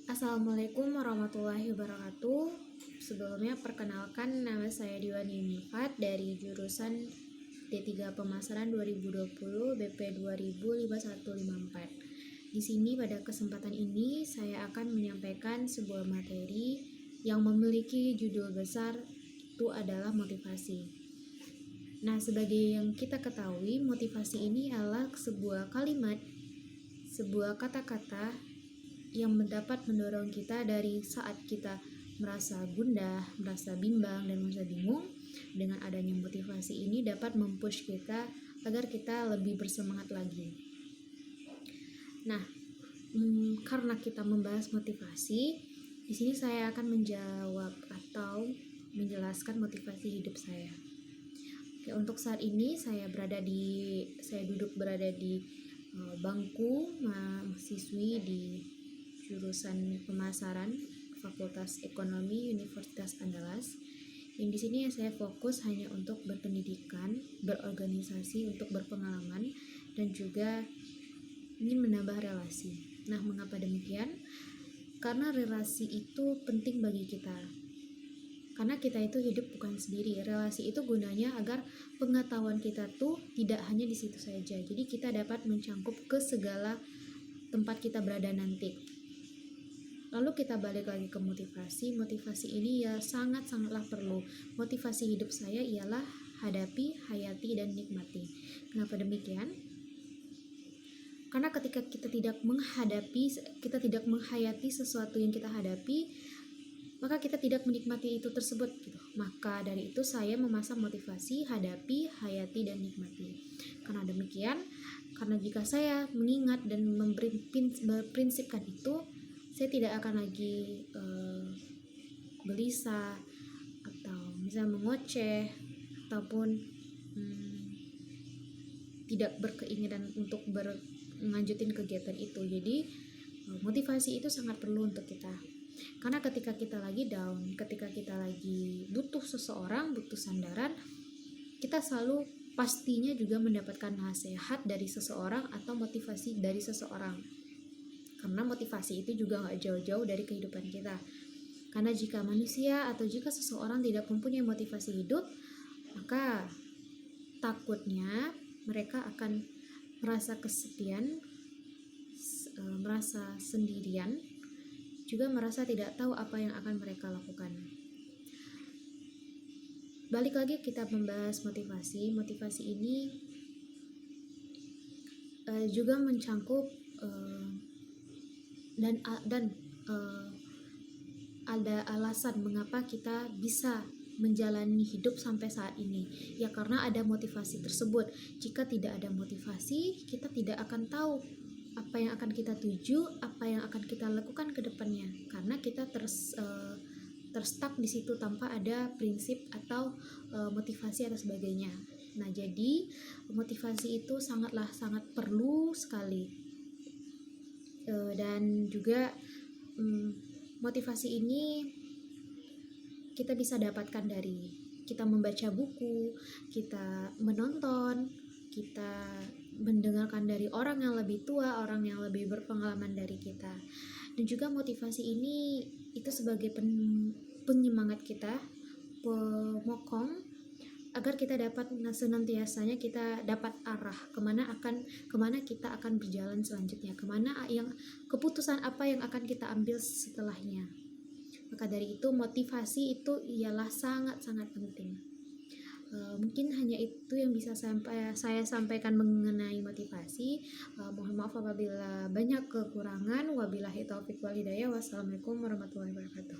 Assalamualaikum warahmatullahi wabarakatuh. Sebelumnya perkenalkan, nama saya Diwani Nifat dari jurusan D3 Pemasaran 2020 BP 205154. Di sini pada kesempatan ini saya akan menyampaikan sebuah materi yang memiliki judul besar, itu adalah motivasi. Nah, sebagai yang kita ketahui, motivasi ini adalah sebuah kalimat, sebuah kata-kata yang dapat mendorong kita dari saat kita merasa gundah, merasa bimbang, dan merasa bingung. Dengan adanya motivasi ini dapat mempush kita agar kita lebih bersemangat lagi. Nah, karena kita membahas motivasi, di sini saya akan menjawab atau menjelaskan motivasi hidup saya. Oke, untuk saat ini saya duduk berada di bangku mahasiswi di jurusan pemasaran Fakultas Ekonomi Universitas Andalas. Yang di sini saya fokus hanya untuk berpendidikan, berorganisasi, untuk berpengalaman, dan juga ingin menambah relasi. Nah, mengapa demikian? Karena relasi itu penting bagi kita. Karena kita itu hidup bukan sendiri. Relasi itu gunanya agar pengetahuan kita tuh tidak hanya di situ saja. Jadi kita dapat mencangkup ke segala tempat kita berada nanti. Lalu kita balik lagi ke motivasi. Motivasi ini ya sangat-sangatlah perlu. Motivasi hidup saya ialah hadapi, hayati, dan nikmati. Kenapa demikian? Karena ketika kita tidak menghayati sesuatu yang kita hadapi, maka kita tidak menikmati itu tersebut gitu. Maka dari itu saya memasang motivasi hadapi, hayati, dan nikmati. Karena demikian, karena jika saya mengingat dan memprinsipkan itu, saya tidak akan lagi gelisah atau misalnya mengoceh ataupun tidak berkeinginan untuk menganjutin kegiatan itu. Jadi motivasi itu sangat perlu untuk kita. Karena ketika kita lagi down, ketika kita lagi butuh seseorang, butuh sandaran, kita selalu pastinya juga mendapatkan nasihat dari seseorang atau motivasi dari seseorang. Karena motivasi itu juga gak jauh-jauh dari kehidupan kita. Karena jika manusia atau jika seseorang tidak mempunyai motivasi hidup, maka takutnya mereka akan merasa kesepian, merasa sendirian, juga merasa tidak tahu apa yang akan mereka lakukan. Balik lagi kita membahas motivasi. Motivasi ini juga mencangkup dan ada alasan mengapa kita bisa menjalani hidup sampai saat ini. Ya karena ada motivasi tersebut. Jika tidak ada motivasi, kita tidak akan tahu apa yang akan kita tuju, apa yang akan kita lakukan ke depannya. Karena kita terstuck di situ tanpa ada prinsip atau motivasi atau sebagainya. Nah, jadi motivasi itu sangat perlu sekali. Dan juga motivasi ini kita bisa dapatkan dari kita membaca buku, kita menonton, kita mendengarkan dari orang yang lebih tua, orang yang lebih berpengalaman dari kita. Dan juga motivasi ini itu sebagai penyemangat kita, pemokong, agar kita dapat senantiasanya kita dapat arah kemana kita akan berjalan selanjutnya, keputusan apa yang akan kita ambil setelahnya. Maka dari itu motivasi itu ialah sangat-sangat penting. Mungkin hanya itu yang bisa saya sampaikan mengenai motivasi. Mohon maaf apabila banyak kekurangan. Wabillahi taufiq wal hidayah. Wassalamualaikum warahmatullahi wabarakatuh.